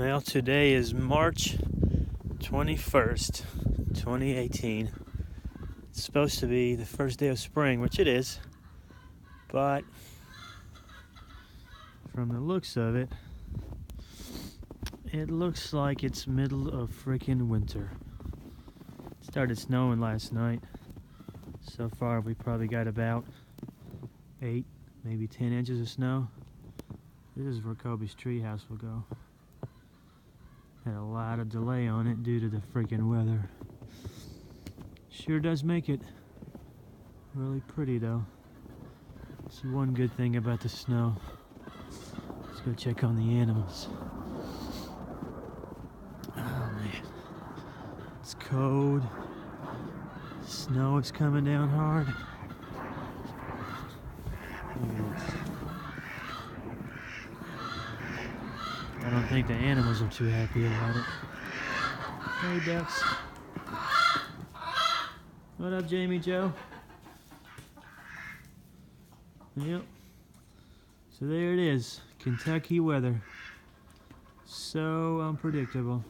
Well, today is March 21st, 2018. It's supposed to be the first day of spring, which it is, but from the looks of it, it looks like it's middle of freaking winter. It started snowing last night. So far, we probably got about 8, maybe 10 inches of snow. This is where Kobe's treehouse will go. Had a lot of delay on it due to the freaking weather. Sure does make it really pretty though. It's one good thing about the snow. Let's go check on the animals. Oh man. It's cold. Snow is coming down hard. I don't think the animals are too happy about it. Hey ducks. What up, Jamie Joe? Yep. So there it is. Kentucky weather. So unpredictable.